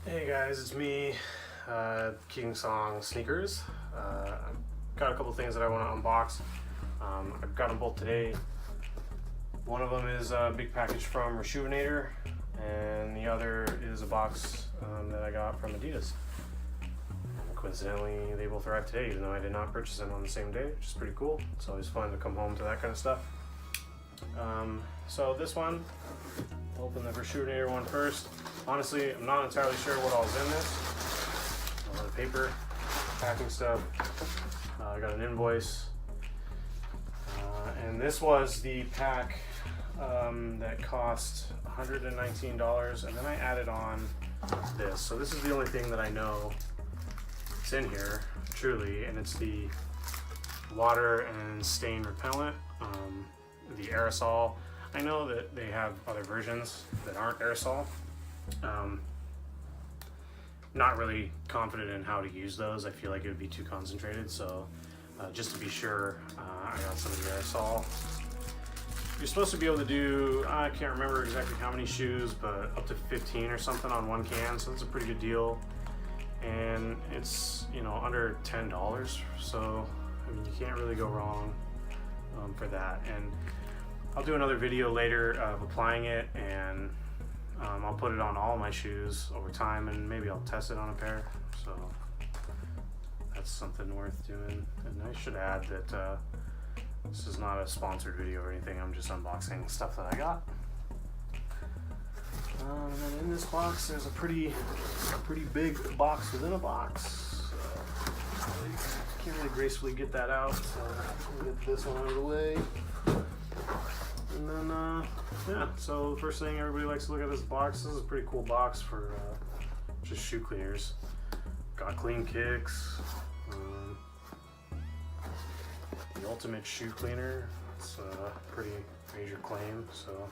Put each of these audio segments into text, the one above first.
Hey guys, it's me, King Song Sneakers. I've got a couple things that I want to unbox. I've got them both today. One of them is a big package from Reshoevn8r, and the other is a box that I got from Adidas. And coincidentally, they both arrived today, even though I did not purchase them on the same day, which is pretty cool. It's always fun to come home to that kind of stuff. So this one, I'll open the Reshoevn8r one first. Honestly, I'm not entirely sure what all's in this. A lot of paper, packing stuff. I got an invoice. And this was the pack that cost $119, and then I added on this. So this is the only thing that I know that's in here, truly, and it's the water and stain repellent, the aerosol. I know that they have other versions that aren't aerosol. Not really confident in how to use those. I feel like it would be too concentrated, so just to be sure, I got some of the aerosol. You're supposed to be able to do, I can't remember exactly how many shoes, but up to 15 or something on one can, so that's a pretty good deal. And it's, you know, under $10, so I mean, you can't really go wrong for that. And I'll do another video later of applying it, and I'll put it on all my shoes over time, and maybe I'll test it on a pair. So that's something worth doing. And I should add that this is not a sponsored video or anything. I'm just unboxing stuff that I got. And then in this box, there's a pretty big box within a box. Can't really gracefully get that out. So I'll get this one out of the way. And then, yeah, so the first thing everybody likes to look at this box. This is a pretty cool box for just shoe cleaners. Got clean kicks, the ultimate shoe cleaner. It's a pretty major claim, so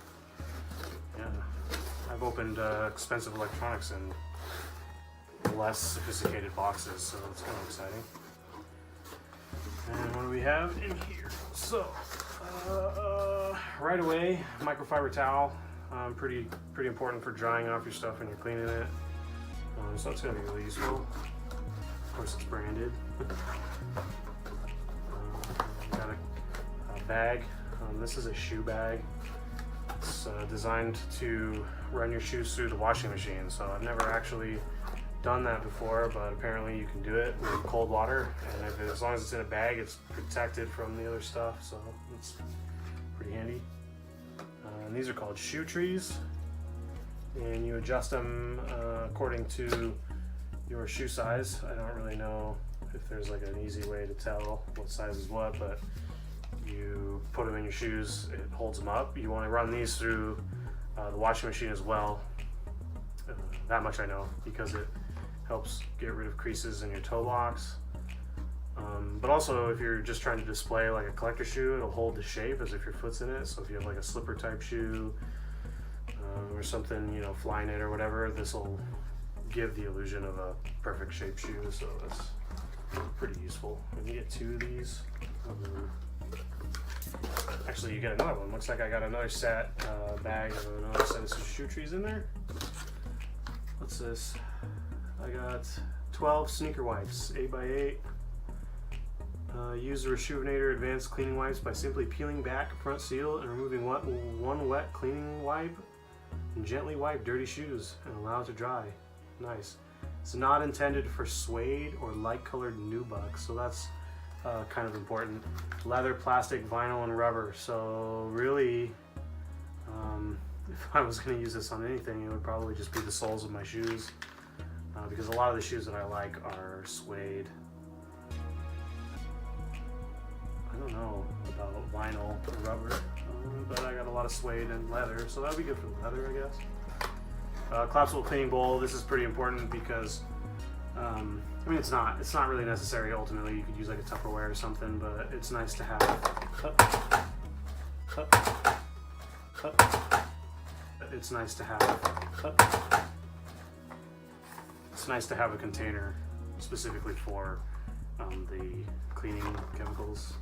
yeah. I've opened expensive electronics in less sophisticated boxes, so it's kind of exciting. And what do we have in here? So, right away, microfiber towel. Pretty important for drying off your stuff when you're cleaning it. So it's gonna be really useful. Of course, it's branded. Got a bag. This is a shoe bag. It's designed to run your shoes through the washing machine. So I've never actually done that before, but apparently you can do it with cold water, and as long as it's in a bag, it's protected from the other stuff, so it's pretty handy. And these are called shoe trees, and you adjust them according to your shoe size. I don't really know if there's like an easy way to tell what size is what, but you put them in your shoes, it holds them up. You want to run these through the washing machine as well. That much I know, because it helps get rid of creases in your toe box. But also, if you're just trying to display like a collector shoe, it'll hold the shape as if your foot's in it. So if you have like a slipper type shoe or something, you know, Flyknit or whatever, this will give the illusion of a perfect shaped shoe. So that's pretty useful. And you get two of these. Actually, you get another one. Looks like I got another set bag of another set of shoe trees in there. What's this? I got 12 sneaker wipes, 8x8. Use the Reshoevn8r advanced cleaning wipes by simply peeling back front seal and removing one wet cleaning wipe, and gently wipe dirty shoes and allow it to dry. Nice. It's not intended for suede or light colored nubuck, so that's kind of important. Leather, plastic, vinyl, and rubber. So really, if I was going to use this on anything, it would probably just be the soles of my shoes, because a lot of the shoes that I like are suede. I don't know about vinyl or rubber, but I got a lot of suede and leather, so that would be good for the leather, I guess. Collapsible cleaning bowl. This is pretty important because, I mean, it's not really necessary ultimately. You could use like a Tupperware or something, but it's nice to have. It's nice to have. It's nice to have a container specifically for the cleaning chemicals.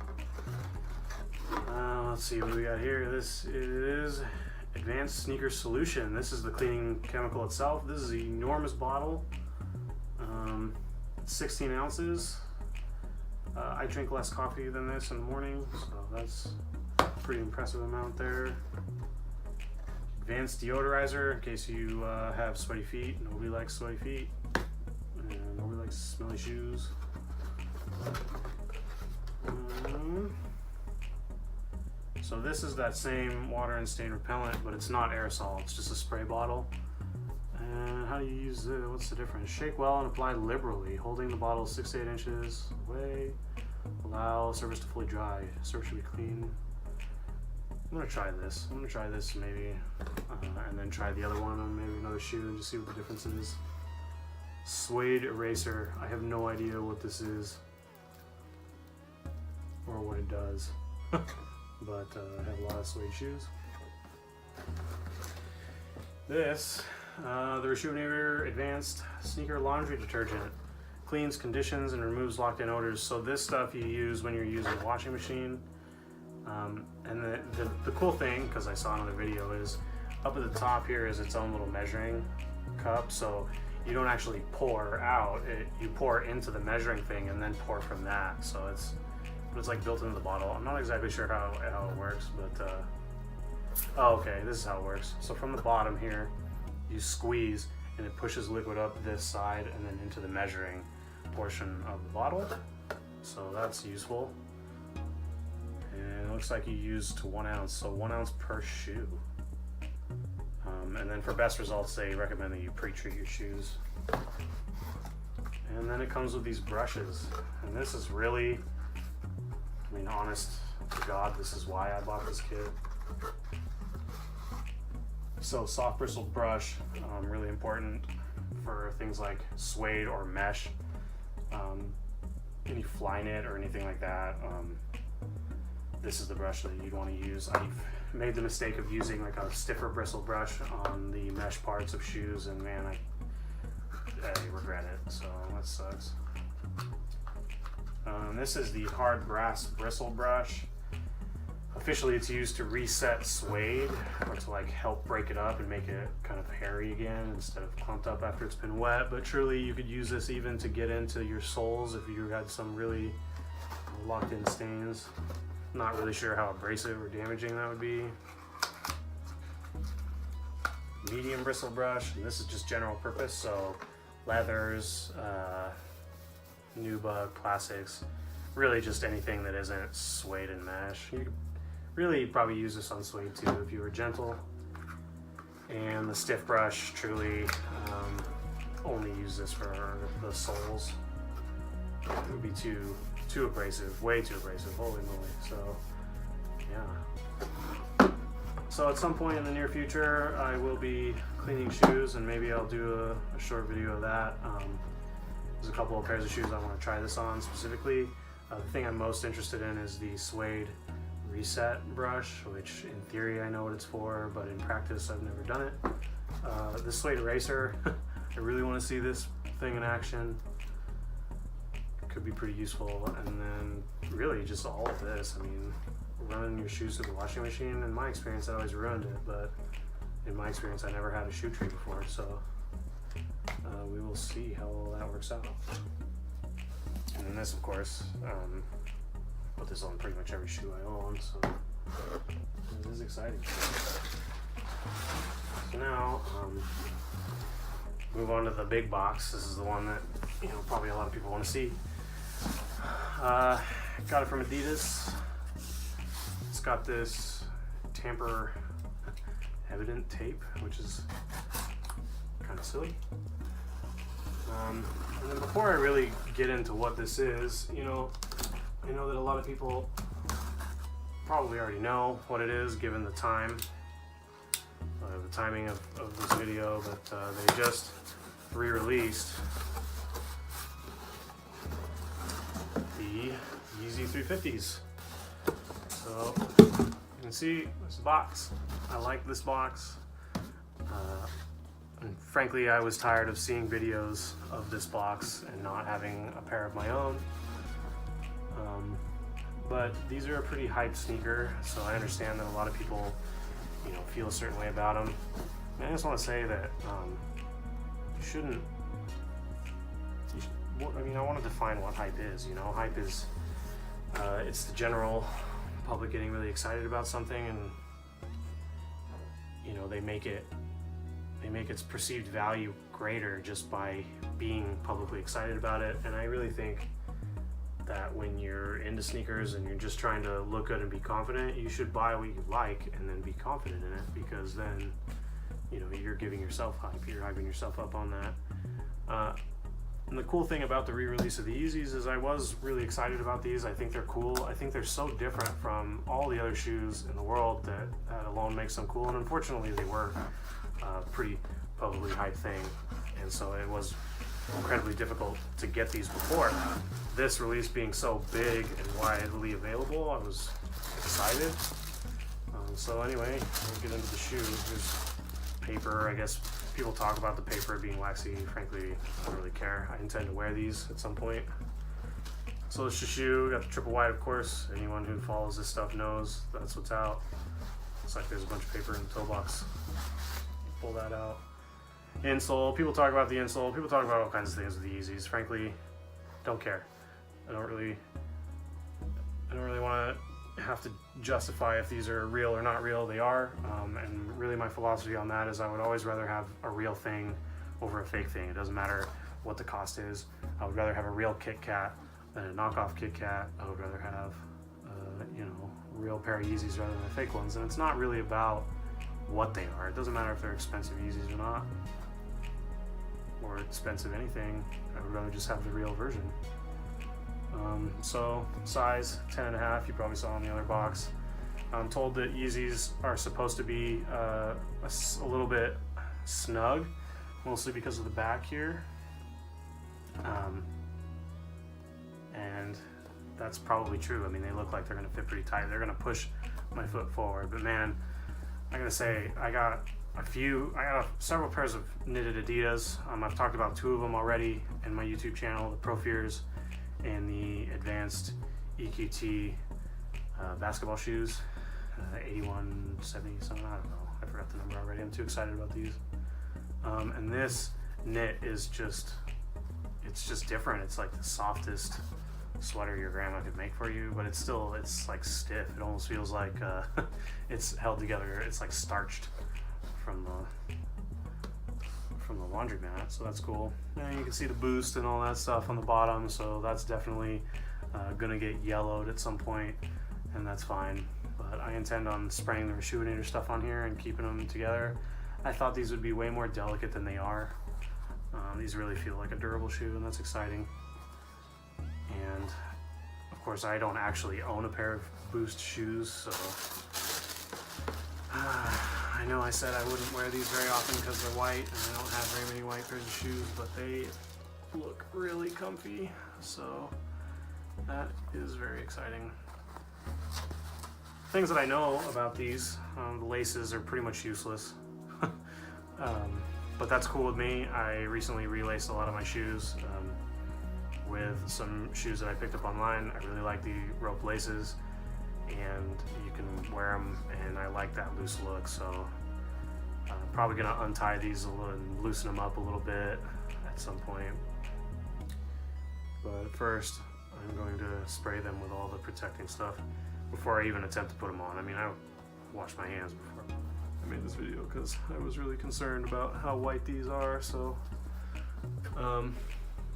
Let's see what we got here. This is Advanced Sneaker Solution. This is the cleaning chemical itself. This is an enormous bottle, 16 ounces. I drink less coffee than this in the morning, so that's a pretty impressive amount there. Vance Deodorizer, in case you have sweaty feet. Nobody likes sweaty feet, and nobody likes smelly shoes. So this is that same water and stain repellent, but it's not aerosol, it's just a spray bottle. And how do you use it? What's the difference? Shake well and apply liberally, holding the bottle 6 to 8 inches away. Allow surface to fully dry. Surface should be clean. I'm gonna try this. I'm gonna try this maybe, and then try the other one on maybe another shoe and just see what the difference is. Suede Eraser. I have no idea what this is or what it does. But I have a lot of suede shoes. This, the Reshoevn8r Advanced Sneaker Laundry Detergent, cleans, conditions, and removes locked-in odors. So this stuff you use when you're using a washing machine. And the cool thing, because I saw another video, is up at the top here is its own little measuring cup. So you don't actually pour out, you pour into the measuring thing and then pour from that. So it's like built into the bottle. I'm not exactly sure how it works, but oh, okay, this is how it works. So from the bottom here, you squeeze and it pushes liquid up this side and then into the measuring portion of the bottle. So that's useful. And it looks like you use to 1 ounce, so 1 ounce per shoe. And then for best results, they recommend that you pre-treat your shoes. And then it comes with these brushes, and this is really, I mean, honest to God, this is why I bought this kit. So soft bristled brush, really important for things like suede or mesh, any fly knit or anything like that. This is the brush that you'd want to use. I've made the mistake of using like a stiffer bristle brush on the mesh parts of shoes, and man, I regret it, so that sucks. This is the hard brass bristle brush. Officially it's used to reset suede, or to like help break it up and make it kind of hairy again instead of clumped up after it's been wet, but truly you could use this even to get into your soles if you had some really locked in stains. Not really sure how abrasive or damaging that would be. Medium bristle brush, and this is just general purpose, so leathers, nubuck, classics, really just anything that isn't suede and mesh. You could really probably use this on suede too if you were gentle. And the stiff brush, truly only use this for the soles. It would be too abrasive, way too abrasive, holy moly. So yeah. So at some point in the near future, I will be cleaning shoes, and maybe I'll do a short video of that. There's a couple of pairs of shoes I want to try this on specifically. The thing I'm most interested in is the suede reset brush, which in theory I know what it's for, but in practice I've never done it. The Suede Eraser, I really want to see this thing in action. Could be pretty useful. And then really just all of this. I mean, running your shoes through the washing machine, in my experience I always ruined it, but in my experience I never had a shoe tree before, so we will see how all that works out. And then this, of course, put this on pretty much every shoe I own, so it is exciting. So now, move on to the big box. This is the one that, you know, probably a lot of people want to see. Got it from Adidas. It's got this tamper evident tape, which is kind of silly. And then before I really get into what this is, you know, I know that a lot of people probably already know what it is given the time, the timing of this video, but they just re-released the Yeezy 350s. So you can see this box. I like this box. And frankly, I was tired of seeing videos of this box and not having a pair of my own. But these are a pretty hyped sneaker, so I understand that a lot of people you know, feel a certain way about them. And I just want to say that you shouldn't. I mean, I want to define what hype is. You know, hype is it's the general public getting really excited about something, and you know, they make its perceived value greater just by being publicly excited about it. And I really think that when you're into sneakers and you're just trying to look good and be confident, you should buy what you like and then be confident in it, because then, you know, you're giving yourself hype, you're hyping yourself up on that. And the cool thing about the re-release of the Yeezys is I was really excited about these. I think they're cool. I think they're so different from all the other shoes in the world that alone makes them cool. And unfortunately, they were a pretty publicly hyped thing. And so it was incredibly difficult to get these before. This release being so big and widely available, I was excited. So anyway, we'll get into the shoe. There's paper, I guess. People talk about the paper being waxy. Frankly, I don't really care. I intend to wear these at some point. So it's the shoe. Got the triple white, of course. Anyone who follows this stuff knows that's what's out. Looks like there's a bunch of paper in the toe box. Pull that out. Insole. People talk about the insole. People talk about all kinds of things with the Yeezys. Frankly, don't care. I don't really want to have to justify if these are real or not real. They are, and really my philosophy on that is I would always rather have a real thing over a fake thing. It doesn't matter what the cost is. I would rather have a real Kit Kat than a knockoff Kit Kat. I would rather have you know, a real pair of Yeezys rather than the fake ones. And it's not really about what they are. It doesn't matter if they're expensive Yeezys or not, or expensive anything. I would rather just have the real version. So size 10.5, you probably saw on the other box. I'm told that Yeezys are supposed to be a little bit snug, mostly because of the back here. And that's probably true. I mean, they look like they're gonna fit pretty tight. They're gonna push my foot forward, but man, I gotta say, I got several pairs of knitted Adidas. I've talked about 2 of them already in my YouTube channel, the Pro Fears and the Advanced EQT basketball shoes, 8170 something, I don't know, I forgot the number already. I'm too excited about these. And this knit is just different. It's like the softest sweater your grandma could make for you, but it's like stiff. It almost feels like it's held together. It's like starched from the laundromat, so that's cool. And you can see the boost and all that stuff on the bottom, so that's definitely gonna get yellowed at some point, and that's fine. But I intend on spraying the Reshoevn8r stuff on here and keeping them together. I thought these would be way more delicate than they are. These really feel like a durable shoe, and that's exciting. And of course, I don't actually own a pair of Boost shoes, so I know I said I wouldn't wear these very often because they're white, and I don't have very many white pairs of shoes, but they look really comfy, so that is very exciting. Things that I know about these, the laces are pretty much useless, but that's cool with me. I recently relaced a lot of my shoes with some shoes that I picked up online. I really like the rope laces, and you can wear them, and I like that loose look, so I'm probably gonna untie these a little and loosen them up a little bit at some point. But first, I'm going to spray them with all the protecting stuff before I even attempt to put them on. I mean, I washed my hands before I made this video because I was really concerned about how white these are, so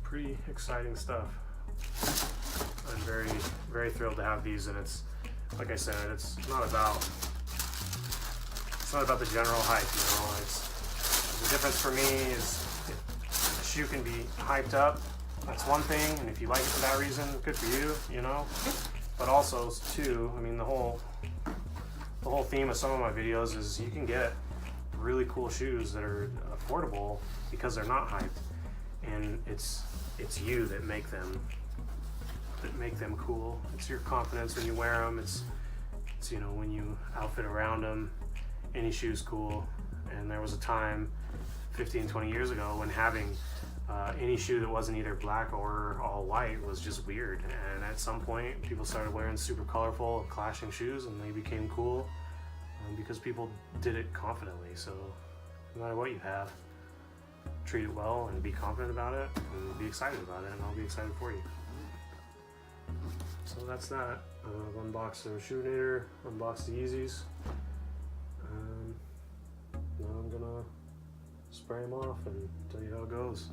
pretty exciting stuff. I'm very, very thrilled to have these, and it's, like I said, it's not about the general hype, you know. It's the difference for me is if a shoe can be hyped up, that's one thing, and if you like it for that reason, good for you, you know. But also too, I mean, the whole theme of some of my videos is you can get really cool shoes that are affordable because they're not hyped, and it's you that make them cool. It's your confidence when you wear them. It's you know, when you outfit around them. Any shoe's cool. And there was a time 15, 20 years ago when having any shoe that wasn't either black or all white was just weird. And at some point, people started wearing super colorful, clashing shoes, and they became cool. because people did it confidently. So no matter what you have, treat it well and be confident about it and be excited about it, and I'll be excited for you. So that's that. I've unboxed the Reshoevn8r, unboxed the Yeezys. Now I'm gonna spray them off and tell you how it goes.